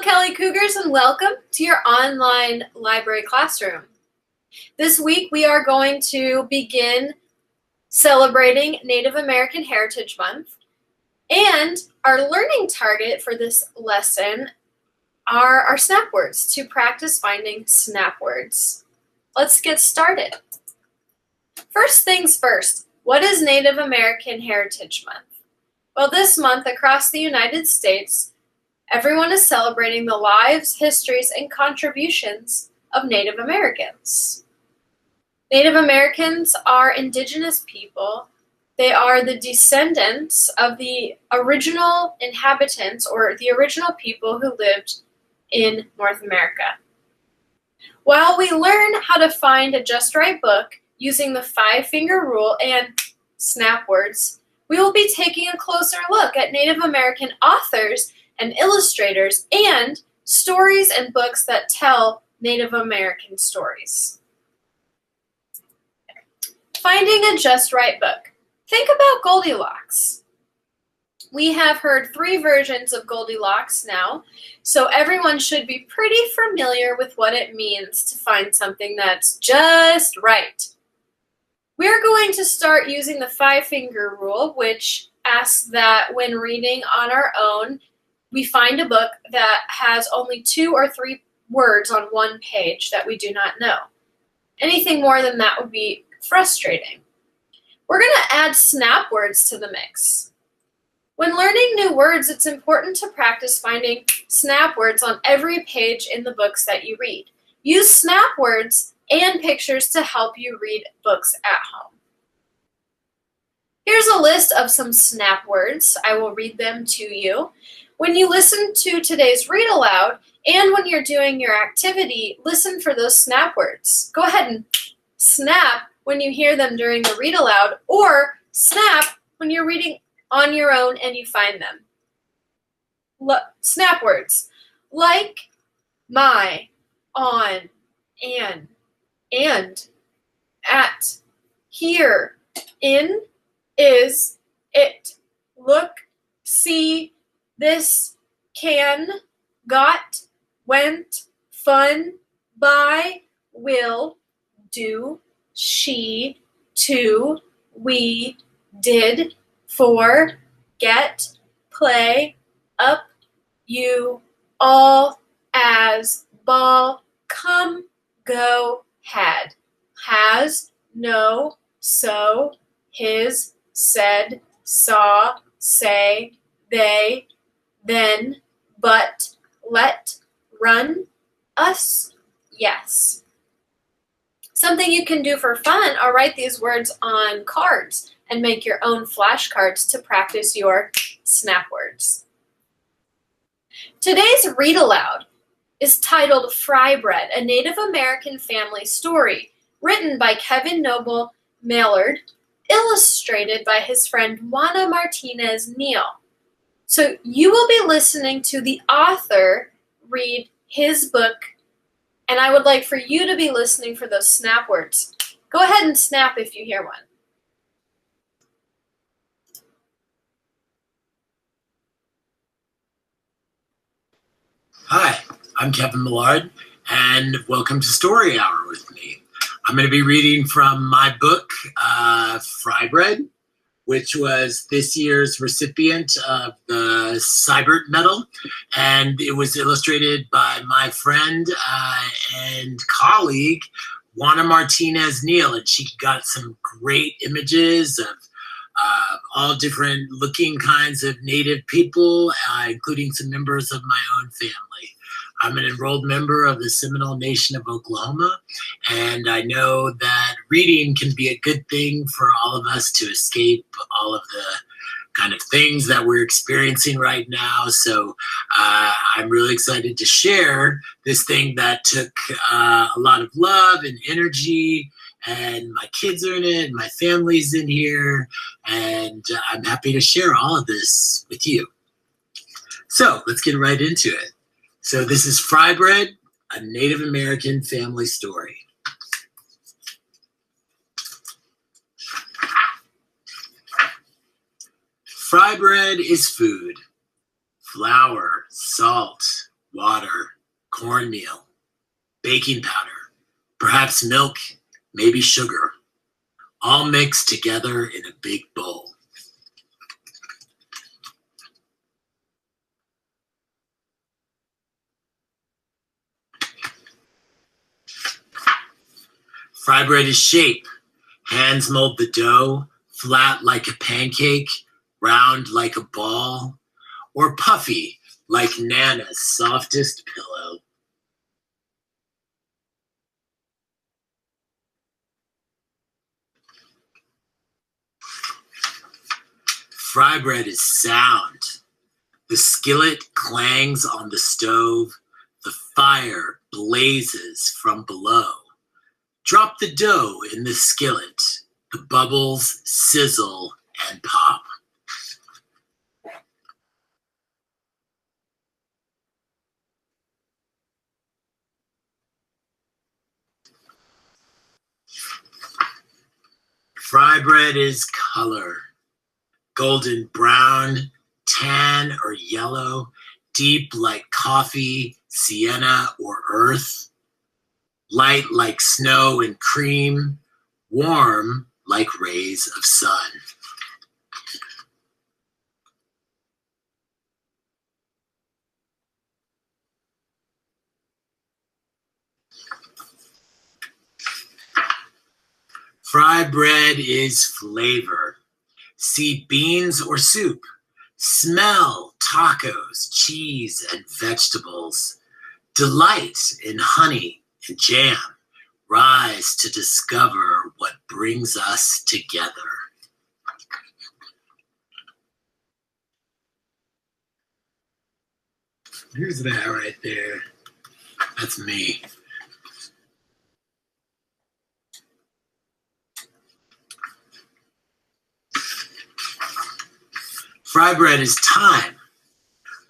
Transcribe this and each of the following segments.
Kelly Cougars, and welcome to your online library classroom. This week we are going to begin celebrating Native American Heritage Month, and our learning target for this lesson are our snap words, to practice finding snap words. Let's get started. First things first, what is Native American Heritage Month? Well, this month across the United States, everyone is celebrating the lives, histories, and contributions of Native Americans. Native Americans are indigenous people. They are the descendants of the original inhabitants or the original people who lived in North America. While we learn how to find a just right book using the 5-finger rule and snap words, we will be taking a closer look at Native American authors and illustrators and stories and books that tell Native American stories. Finding a just right book. Think about Goldilocks. We have heard 3 versions of Goldilocks now, so everyone should be pretty familiar with what it means to find something that's just right. We're going to start using the 5-finger rule, which asks that when reading on our own, we find a book that has only 2 or 3 words on one page that we do not know. Anything more than that would be frustrating. We're going to add snap words to the mix. When learning new words, it's important to practice finding snap words on every page in the books that you read. Use snap words and pictures to help you read books at home. Here's a list of some snap words. I will read them to you. When you listen to today's read aloud and when you're doing your activity, listen for those snap words. Go ahead and snap when you hear them during the read aloud, or snap when you're reading on your own and you find them. Snap words like, my, on, and, at, here, in, is, it, look, see, this, can, got, went, fun, by, will, do, she, to, we, did, for, get, play, up, you, all, as, ball, come, go, had, has, no, so, his, said, saw, say, they, then, but, let, run, us, yes. Something you can do for fun are write these words on cards and make your own flashcards to practice your snap words. Today's read aloud is titled Fry Bread, a Native American family story, written by Kevin Noble Maillard, illustrated by his friend Juana Martinez Neal. So you will be listening to the author read his book, and I would like for you to be listening for those snap words. Go ahead and snap if you hear one. Hi, I'm Kevin Millard, and welcome to Story Hour with me. I'm going to be reading from my book, Fry Bread, which was this year's recipient of the Cybert Medal, and it was illustrated by my friend and colleague, Juana Martinez Neal, and she got some great images of all different looking kinds of Native people, including some members of my own family. I'm an enrolled member of the Seminole Nation of Oklahoma, and I know that reading can be a good thing for all of us to escape all of the kind of things that we're experiencing right now. So I'm really excited to share this thing that took a lot of love and energy, and my kids are in it, and my family's in here, and I'm happy to share all of this with you. So let's get right into it. So this is Fry Bread, a Native American family story. Fry bread is food. Flour, salt, water, cornmeal, baking powder, perhaps milk, maybe sugar, all mixed together in a big bowl. Fry bread is shape. Hands mold the dough, flat like a pancake, round like a ball, or puffy like Nana's softest pillow. Fry bread is sound. The skillet clangs on the stove. The fire blazes from below. Drop the dough in the skillet. The bubbles sizzle and pop. Fry bread is color. Golden brown, tan or yellow, deep like coffee, sienna or earth, light like snow and cream, warm like rays of sun. Fry bread is flavor. See beans or soup. Smell tacos, cheese, and vegetables. Delight in honey and jam. Rise to discover what brings us together. Who's that right there? That's me. Fry bread is time.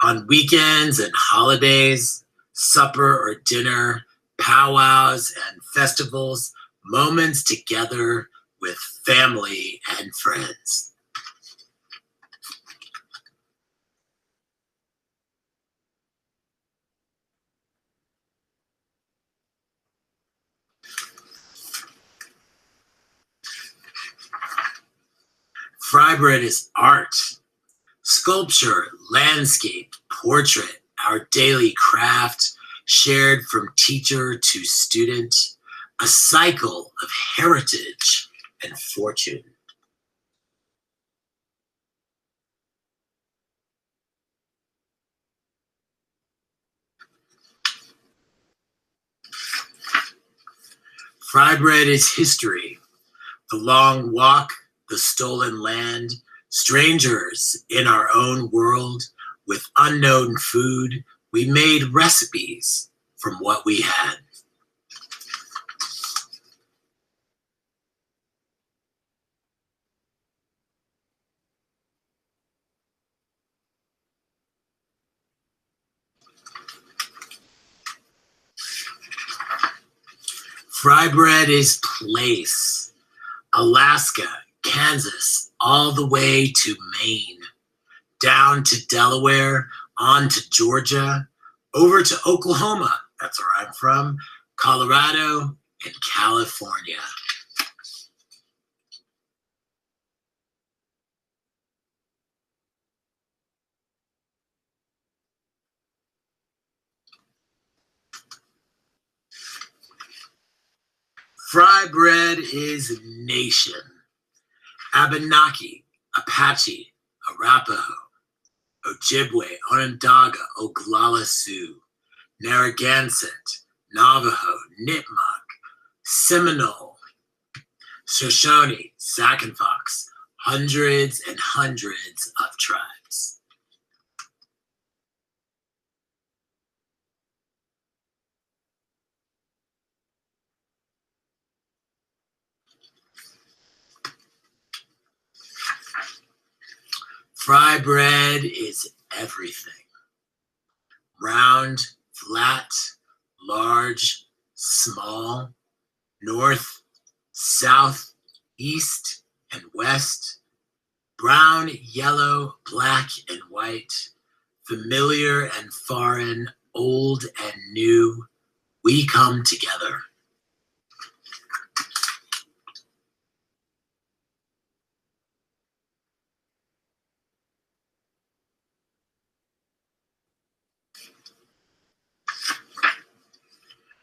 On weekends and holidays, supper or dinner, powwows and festivals, moments together with family and friends. Fry bread is art. Sculpture, landscape, portrait, our daily craft, shared from teacher to student, a cycle of heritage and fortune. Fry bread is history, the long walk, the stolen land, strangers in our own world with unknown food. We made recipes from what we had. Fry bread is place. Alaska, Kansas, all the way to Maine, down to Delaware, on to Georgia, over to Oklahoma, that's where I'm from, Colorado, and California. Fry bread is nation. Abenaki, Apache, Arapaho, Ojibwe, Onondaga, Oglala Sioux, Narragansett, Navajo, Nipmuc, Seminole, Shoshone, Sac and Fox, hundreds and hundreds of tribes. Fry bread is everything. Round, flat, large, small, north, south, east, and west, brown, yellow, black, and white, familiar and foreign, old and new, we come together.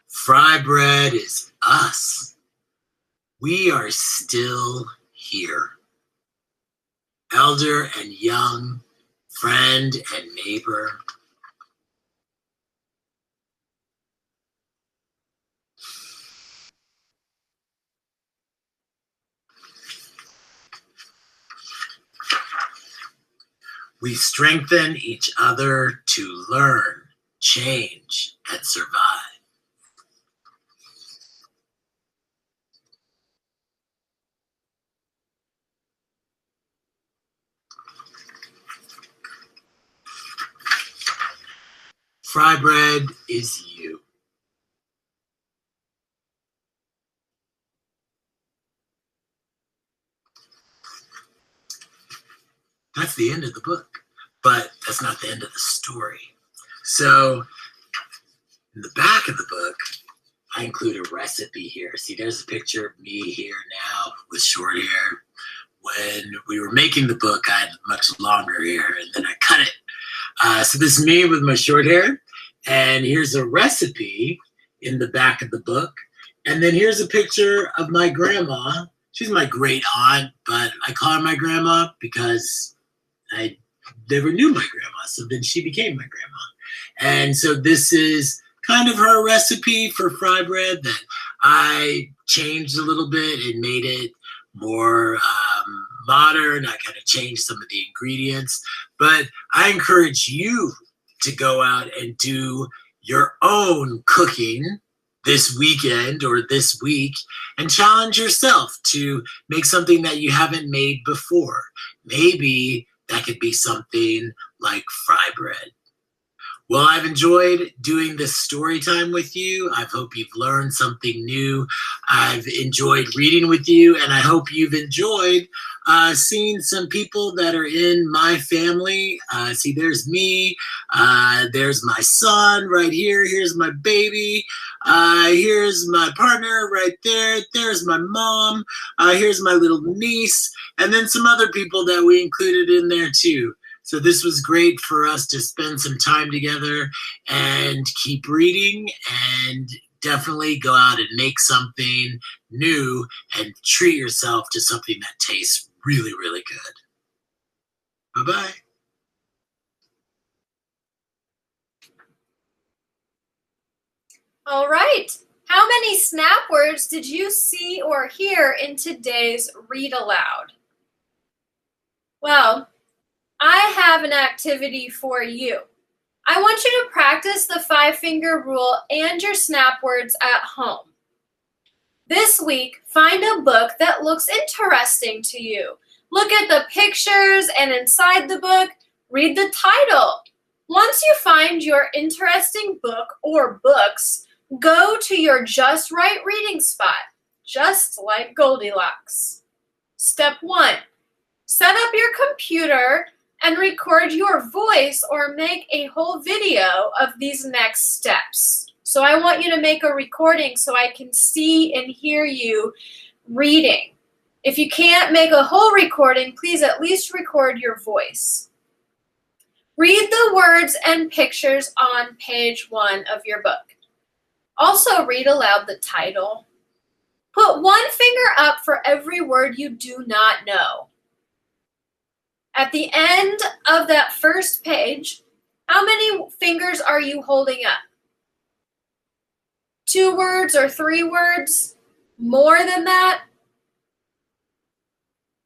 Fry bread is us. We are still here. Elder and young, friend and neighbor. We strengthen each other to learn, change, and survive. Fry bread is you. That's the end of the book, but that's not the end of the story. So in the back of the book, I include a recipe here. See, there's a picture of me here now with short hair. When we were making the book, I had much longer hair, and then I cut it. So this is me with my short hair, and here's a recipe in the back of the book. And then here's a picture of my grandma. She's my great aunt, but I call her my grandma because I never knew my grandma, so then she became my grandma. And so this is kind of her recipe for fry bread that I changed a little bit and made it more modern. I kind of changed some of the ingredients, but I encourage you to go out and do your own cooking this weekend or this week and challenge yourself to make something that you haven't made before. Maybe that could be something like fry bread. Well, I've enjoyed doing this story time with you. I hope you've learned something new. I've enjoyed reading with you, and I hope you've enjoyed seeing some people that are in my family. See, there's me. There's my son right here. Here's my baby. Here's my partner right there. There's my mom. Here's my little niece. And then some other people that we included in there too. So this was great for us to spend some time together and keep reading and definitely go out and make something new and treat yourself to something that tastes really, really good. Bye-bye. All right. How many snap words did you see or hear in today's read aloud? Well, I have an activity for you. I want you to practice the 5-finger rule and your snap words at home. This week, find a book that looks interesting to you. Look at the pictures and inside the book, read the title. Once you find your interesting book or books, go to your just right reading spot, just like Goldilocks. Step 1, set up your computer and record your voice or make a whole video of these next steps. So I want you to make a recording so I can see and hear you reading. If you can't make a whole recording, please at least record your voice. Read the words and pictures on page 1 of your book. Also read aloud the title. Put 1 finger up for every word you do not know. At the end of that first page, how many fingers are you holding up? 2 words or 3 words? More than that?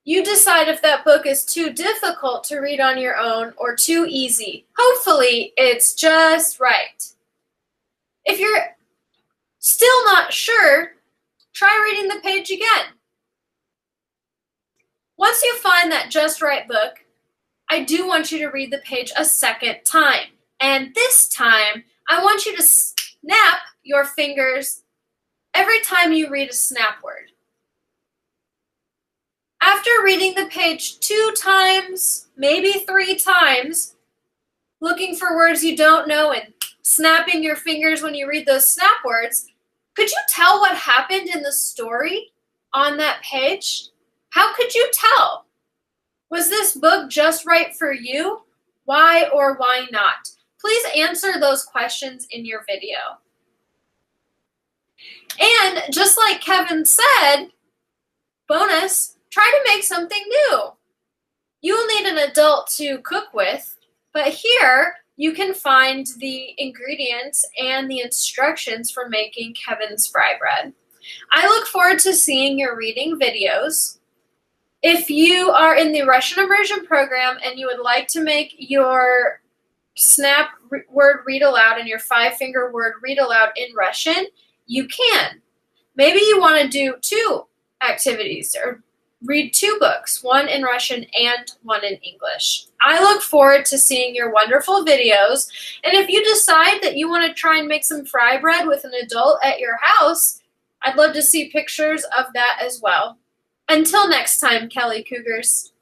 You decide if that book is too difficult to read on your own or too easy. Hopefully, it's just right. If you're still not sure, try reading the page again. Once you find that just right book, I do want you to read the page a second time. And this time, I want you to snap your fingers every time you read a snap word. After reading the page 2 times, maybe 3 times, looking for words you don't know and snapping your fingers when you read those snap words, could you tell what happened in the story on that page? How could you tell? Was this book just right for you? Why or why not? Please answer those questions in your video. And just like Kevin said, bonus, try to make something new. You will need an adult to cook with, but here you can find the ingredients and the instructions for making Kevin's fry bread. I look forward to seeing your reading videos. If you are in the Russian immersion program and you would like to make your snap word read aloud and your 5-finger word read aloud in Russian, you can. Maybe you want to do 2 activities or read 2 books, one in Russian and one in English. I look forward to seeing your wonderful videos. And if you decide that you want to try and make some fry bread with an adult at your house, I'd love to see pictures of that as well. Until next time, Kelly Cougars.